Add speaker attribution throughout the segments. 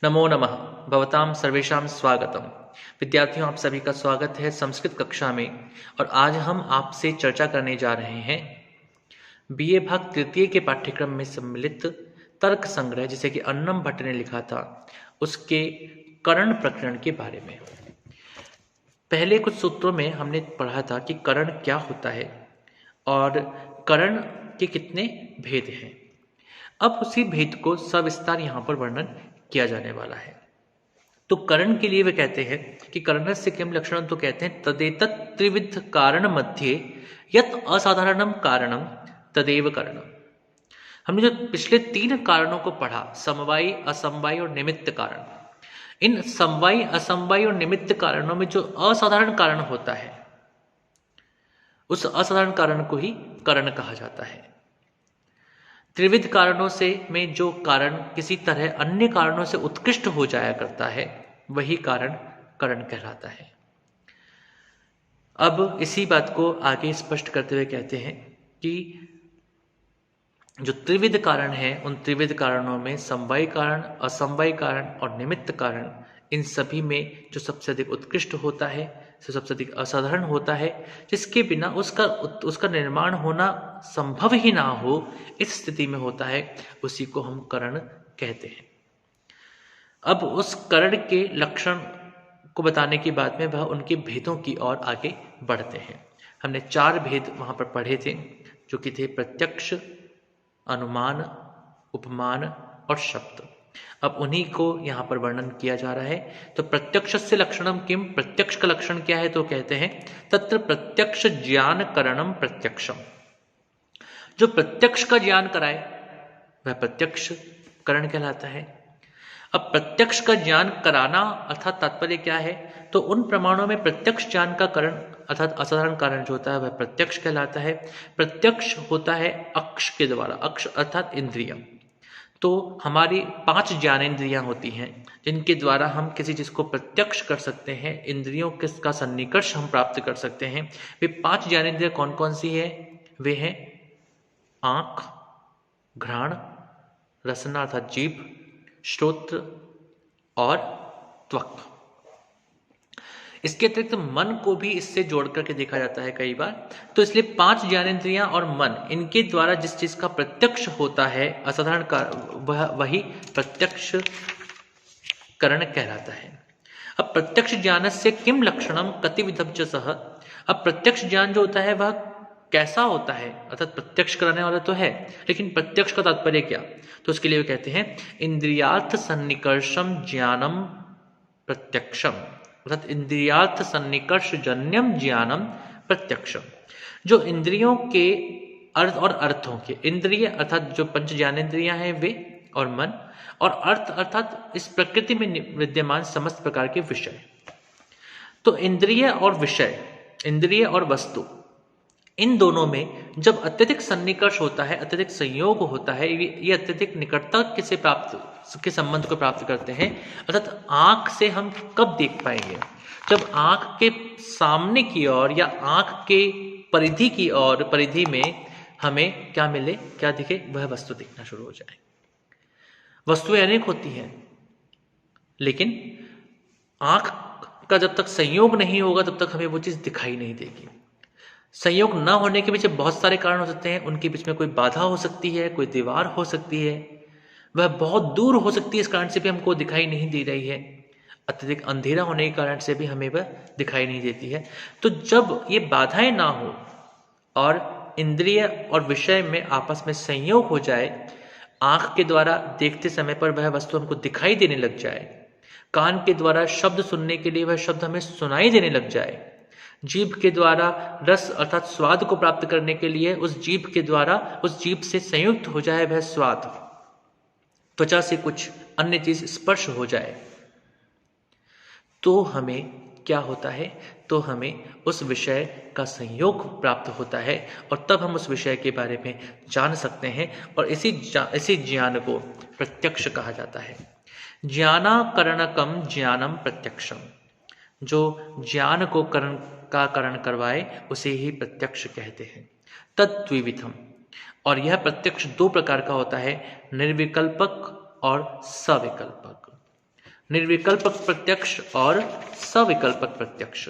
Speaker 1: नमो नमः। भवतां सर्वेषां स्वागतम। विद्यार्थियों, आप सभी का स्वागत है संस्कृत कक्षा में। और आज हम आपसे चर्चा करने जा रहे हैं बीए भाग तृतीय के पाठ्यक्रम में सम्मिलित तर्क संग्रह, जिसे कि अन्नम भट्ट ने लिखा था, उसके करण प्रकरण के बारे में। पहले कुछ सूत्रों में हमने पढ़ा था कि करण क्या होता है और करण के कितने भेद हैं। अब उसी भेद को सविस्तार यहाँ पर वर्णन किया जाने वाला है। तो करण के लिए वे कहते हैं कि कर्णस्य किम लक्षणम, तो कहते हैं तदेतत् त्रिविध कारण मध्ये यत् असाधारणम कारणम तदेव करणम। हमने जो पिछले 3 कारणों को पढ़ा, समवायी, असमवायी और निमित्त कारण, इन समवायी, असमवायी और निमित्त कारणों में जो असाधारण कारण होता है, उस असाधारण कारण को ही करण कहा जाता है। त्रिविध कारणों से में जो कारण किसी तरह अन्य कारणों से उत्कृष्ट हो जाया करता है, वही कारण करण कहलाता है। अब इसी बात को आगे स्पष्ट करते हुए कहते हैं कि जो त्रिविध कारण है, उन त्रिविध कारणों में समवायी कारण, असमवायी कारण और निमित्त कारण, इन सभी में जो सबसे अधिक उत्कृष्ट होता है, सबसे अधिक असाधारण होता है, जिसके बिना उसका निर्माण होना संभव ही ना हो, इस स्थिति में होता है, उसी को हम करण कहते हैं। अब उस करण के लक्षण को बताने के बाद में वह उनके भेदों की ओर आगे बढ़ते हैं। हमने 4 भेद वहां पर पढ़े थे, जो कि थे प्रत्यक्ष, अनुमान, उपमान और शब्द। अब उन्हीं को यहां पर वर्णन किया जा रहा है। तो प्रत्यक्ष से लक्षणम किम, प्रत्यक्ष का लक्षण क्या है, तो कहते हैं तत्र प्रत्यक्ष ज्ञान करणम प्रत्यक्षम। जो प्रत्यक्ष का ज्ञान कराए वह प्रत्यक्ष करण कहलाता है। अब प्रत्यक्ष का ज्ञान कराना अर्थात तात्पर्य क्या है, तो उन प्रमाणों में प्रत्यक्ष ज्ञान का करण अर्थात असाधारण कारण जो होता है वह प्रत्यक्ष कहलाता है। प्रत्यक्ष होता है अक्ष के द्वारा, अक्ष अर्थात इंद्रिय। तो हमारी 5 ज्ञानेंद्रियां होती हैं, जिनके द्वारा हम किसी चीज को प्रत्यक्ष कर सकते हैं, इंद्रियों का सन्निकर्ष हम प्राप्त कर सकते हैं। वे 5 ज्ञानेंद्रियां कौन कौन सी है? वे हैं आंख, घ्राण, रसना अर्थात जीभ, श्रोत्र और त्वक। इसके अतिरिक्त मन को भी इससे जोड़ करके देखा जाता है कई बार। तो इसलिए 5 ज्ञानेंद्रियां और मन, इनके द्वारा जिस चीज का प्रत्यक्ष होता है असाधारण का, वही प्रत्यक्ष करण कहलाता है। अब प्रत्यक्ष ज्ञानस्य किम लक्षणम कतिविधम च सह। अब प्रत्यक्ष ज्ञान जो होता है वह कैसा होता है, अर्थात प्रत्यक्ष कराने वाला तो है, लेकिन प्रत्यक्ष का तात्पर्य क्या? तो उसके लिए वो कहते हैं इंद्रियार्थ सन्निकर्षम ज्ञानम प्रत्यक्षम, अर्थात इंद्रियार्थ सन्निकर्ष जन्यम ज्ञानम प्रत्यक्षम। जो इंद्रियों के अर्थ और अर्थों के, इंद्रिय अर्थात जो 5 ज्ञानेंद्रियां हैं वे, और मन, और अर्थ अर्थात इस प्रकृति में विद्यमान समस्त प्रकार के विषय। तो इंद्रिय और विषय, इंद्रिय और वस्तु, इन दोनों में जब अत्यधिक सन्निकर्ष होता है, अत्यधिक संयोग होता है, ये अत्यधिक निकटता से प्राप्त के संबंध को प्राप्त करते हैं। अर्थात आंख से हम कब देख पाएंगे? जब आंख के सामने की ओर या आंख के परिधि की ओर, परिधि में हमें क्या मिले, क्या दिखे, वह वस्तु दिखना शुरू हो जाए। वस्तुएं अनेक होती हैं, लेकिन आंख का जब तक संयोग नहीं होगा तब तक हमें वो चीज दिखाई नहीं देगी। संयोग न होने के पीछे बहुत सारे कारण हो सकते हैं। उनके बीच में कोई बाधा हो सकती है, कोई दीवार हो सकती है, वह बहुत दूर हो सकती है, इस कारण से भी हमको दिखाई नहीं दे रही है। अत्यधिक अंधेरा होने के कारण से भी हमें वह दिखाई नहीं देती है। तो जब ये बाधाएं ना हो और इंद्रिय और विषय में आपस में संयोग हो जाए, आंख के द्वारा देखते समय पर वह वस्तु हमको दिखाई देने लग जाए, कान के द्वारा शब्द सुनने के लिए वह शब्द हमें सुनाई देने लग जाए, जीभ के द्वारा रस अर्थात स्वाद को प्राप्त करने के लिए उस जीभ के द्वारा, उस जीभ से संयुक्त हो जाए वह स्वाद, त्वचा से कुछ अन्य चीज स्पर्श हो जाए, तो हमें क्या होता है? तो हमें उस विषय का संयोग प्राप्त होता है और तब हम उस विषय के बारे में जान सकते हैं, और इसी ज्ञान को प्रत्यक्ष कहा जाता है। ज्ञानाकरणकम ज्ञानम प्रत्यक्षम। जो ज्ञान को करण करवाए उसे ही प्रत्यक्ष कहते हैं। तद्विविधम, और यह प्रत्यक्ष 2 प्रकार का होता है, निर्विकल्पक और सविकल्पक। निर्विकल्पक प्रत्यक्ष और सविकल्पक प्रत्यक्ष।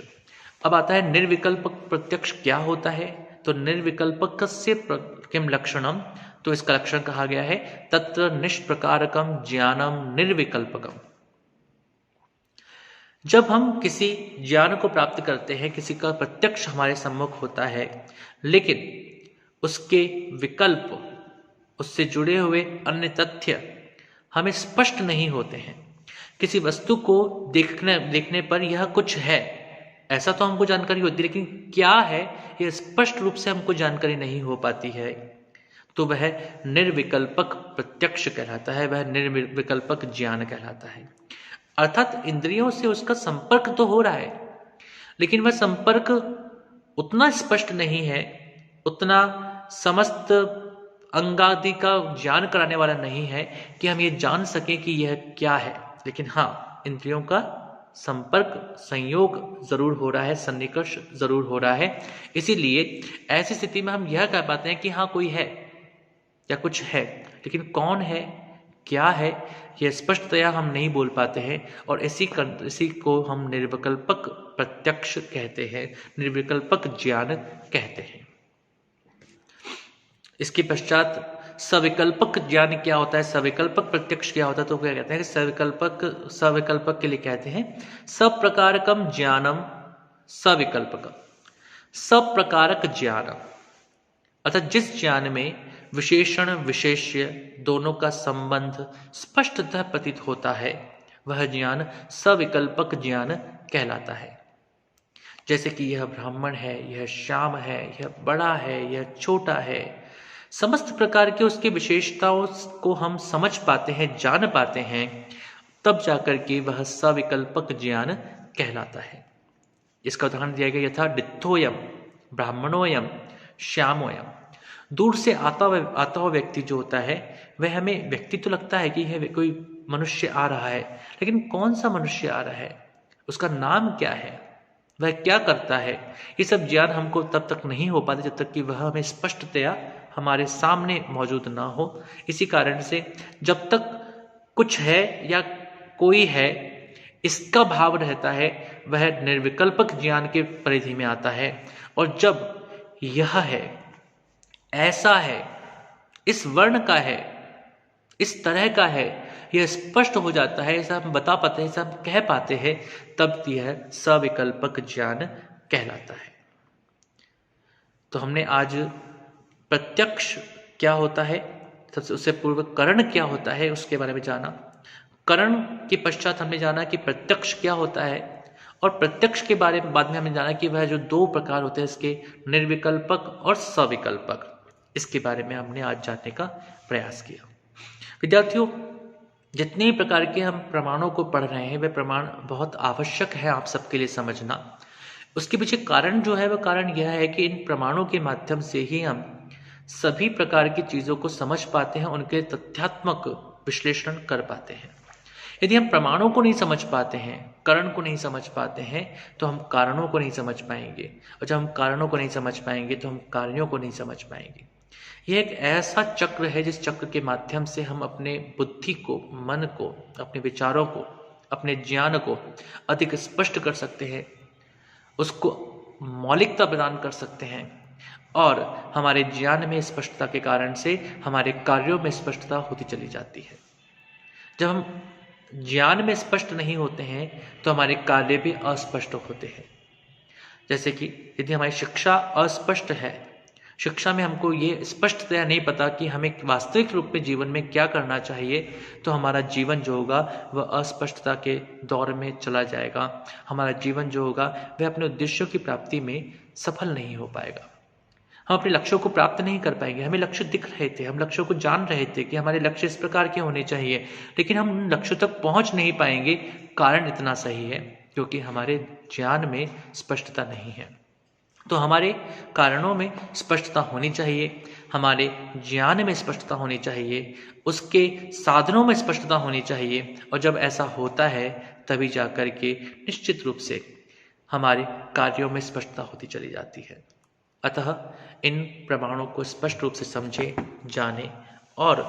Speaker 1: अब आता है निर्विकल्पक प्रत्यक्ष क्या होता है। तो निर्विकल्पकस्य किम लक्षणम, तो इसका लक्षण कहा गया है तत्र निष्प्रकारकम ज्ञानम निर्विकल्पकम। जब हम किसी ज्ञान को प्राप्त करते हैं, किसी का प्रत्यक्ष हमारे सम्मुख होता है, लेकिन उसके विकल्प, उससे जुड़े हुए अन्य तथ्य हमें स्पष्ट नहीं होते हैं। किसी वस्तु को देखने पर यह कुछ है ऐसा तो हमको जानकारी होती है, लेकिन क्या है यह स्पष्ट रूप से हमको जानकारी नहीं हो पाती है, तो वह निर्विकल्पक प्रत्यक्ष कहलाता है, वह निर्विकल्पक ज्ञान कहलाता है। अर्थात इंद्रियों से उसका संपर्क तो हो रहा है, लेकिन वह संपर्क उतना स्पष्ट नहीं है, उतना समस्त अंगादि का ज्ञान कराने वाला नहीं है कि हम ये जान सकें कि यह क्या है। लेकिन हाँ, इंद्रियों का संपर्क, संयोग जरूर हो रहा है, सन्निकर्ष जरूर हो रहा है। इसीलिए ऐसी स्थिति में हम यह कह पाते हैं कि हाँ कोई है या कुछ है, लेकिन कौन है, क्या है, यह स्पष्टतया हम नहीं बोल पाते हैं। और इसी को हम निर्विकल्पक प्रत्यक्ष कहते हैं, निर्विकल्पक ज्ञान कहते हैं। इसके पश्चात सविकल्पक ज्ञान क्या होता है, सविकल्पक प्रत्यक्ष क्या होता है, तो क्या कहते हैं कि सविकल्पक के लिए कहते हैं सब प्रकारकम ज्ञानम सविकल्पकम। सब प्रकारक ज्ञान अर्थात जिस ज्ञान में विशेषण विशेष्य दोनों का संबंध स्पष्टतः प्रतीत होता है, वह ज्ञान सविकल्पक ज्ञान कहलाता है। जैसे कि यह ब्राह्मण है, यह श्याम है, यह बड़ा है, यह छोटा है, समस्त प्रकार के उसकी विशेषताओं को हम समझ पाते हैं, जान पाते हैं, तब जाकर के वह सविकल्पक ज्ञान कहलाता है। इसका उदाहरण दिया गया यथा डित्थोयम ब्राह्मणोयम श्यामोयम। दूर से आता हुआ व्यक्ति जो होता है, वह हमें व्यक्ति तो लगता है कि यह कोई मनुष्य आ रहा है, लेकिन कौन सा मनुष्य आ रहा है, उसका नाम क्या है, वह क्या करता है, ये सब ज्ञान हमको तब तक नहीं हो पाता जब तक कि वह हमें स्पष्टतया हमारे सामने मौजूद ना हो। इसी कारण से जब तक कुछ है या कोई है इसका भाव रहता है, वह निर्विकल्पक ज्ञान के परिधि में आता है। और जब यह है, ऐसा है, इस वर्ण का है, इस तरह का है, यह स्पष्ट हो जाता है, ऐसा हम बता पाते हैं, ऐसा हम कह पाते हैं, तब यह सविकल्पक ज्ञान कहलाता है। तो हमने आज प्रत्यक्ष क्या होता है, सबसे उससे पूर्व करण क्या होता है उसके बारे में जाना। करण के पश्चात हमने जाना कि प्रत्यक्ष क्या होता है, और प्रत्यक्ष के बारे में बाद में हमने जाना कि वह जो दो प्रकार होते हैं इसके, निर्विकल्पक और सविकल्पक, इसके बारे में हमने आज जानने का प्रयास किया। विद्यार्थियों, जितने प्रकार के हम प्रमाणों को पढ़ रहे हैं, वे प्रमाण बहुत आवश्यक है आप सबके लिए समझना। उसके पीछे कारण जो है, वह कारण यह है कि इन प्रमाणों के माध्यम से ही हम सभी प्रकार की चीजों को समझ पाते हैं, उनके तथ्यात्मक विश्लेषण कर पाते हैं। यदि हम प्रमाणों को नहीं समझ पाते हैं, करण को नहीं समझ पाते हैं, तो हम कारणों को नहीं समझ पाएंगे, और जब हम कारणों को नहीं समझ पाएंगे तो हम कार्यों को नहीं समझ पाएंगे। यह एक ऐसा चक्र है जिस चक्र के माध्यम से हम अपने बुद्धि को, मन को, अपने विचारों को, अपने ज्ञान को अधिक स्पष्ट कर सकते हैं, उसको मौलिकता प्रदान कर सकते हैं, और हमारे ज्ञान में स्पष्टता के कारण से हमारे कार्यों में स्पष्टता होती चली जाती है। जब हम ज्ञान में स्पष्ट नहीं होते हैं तो हमारे कार्य भी अस्पष्ट होते हैं। जैसे कि यदि हमारी शिक्षा अस्पष्ट है, शिक्षा में हमको ये स्पष्टतया नहीं पता कि हमें वास्तविक रूप में जीवन में क्या करना चाहिए, तो हमारा जीवन जो होगा वह अस्पष्टता के दौर में चला जाएगा। हमारा जीवन जो होगा वह अपने उद्देश्यों की प्राप्ति में सफल नहीं हो पाएगा। हम अपने लक्ष्यों को प्राप्त नहीं कर पाएंगे। हमें लक्ष्य दिख रहे थे, हम लक्ष्यों को जान रहे थे कि हमारे लक्ष्य इस प्रकार के होने चाहिए, लेकिन हम उन लक्ष्यों तक पहुंच नहीं पाएंगे। कारण इतना सही है क्योंकि हमारे ज्ञान में स्पष्टता नहीं है। तो हमारे कारणों में स्पष्टता होनी चाहिए, हमारे ज्ञान में स्पष्टता होनी चाहिए, उसके साधनों में स्पष्टता होनी चाहिए, और जब ऐसा होता है तभी जाकर के निश्चित रूप से हमारे कार्यों में स्पष्टता होती चली जाती है। अतः इन प्रमाणों को स्पष्ट रूप से समझें, जानें, और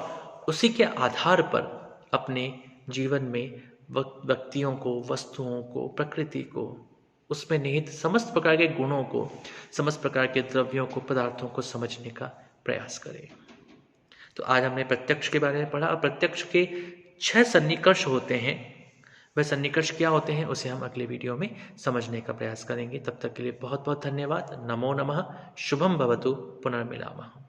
Speaker 1: उसी के आधार पर अपने जीवन में व्यक्तियों को, वस्तुओं को, प्रकृति को, उसमें निहित समस्त प्रकार के गुणों को, समस्त प्रकार के द्रव्यों को, पदार्थों को समझने का प्रयास करें। तो आज हमने प्रत्यक्ष के बारे में पढ़ा और प्रत्यक्ष के 6 सन्निकर्ष होते हैं। वह सन्निकर्ष क्या होते हैं उसे हम अगले वीडियो में समझने का प्रयास करेंगे। तब तक के लिए बहुत बहुत धन्यवाद। नमो नमः। शुभम भवतु। पुनर्मिलामः।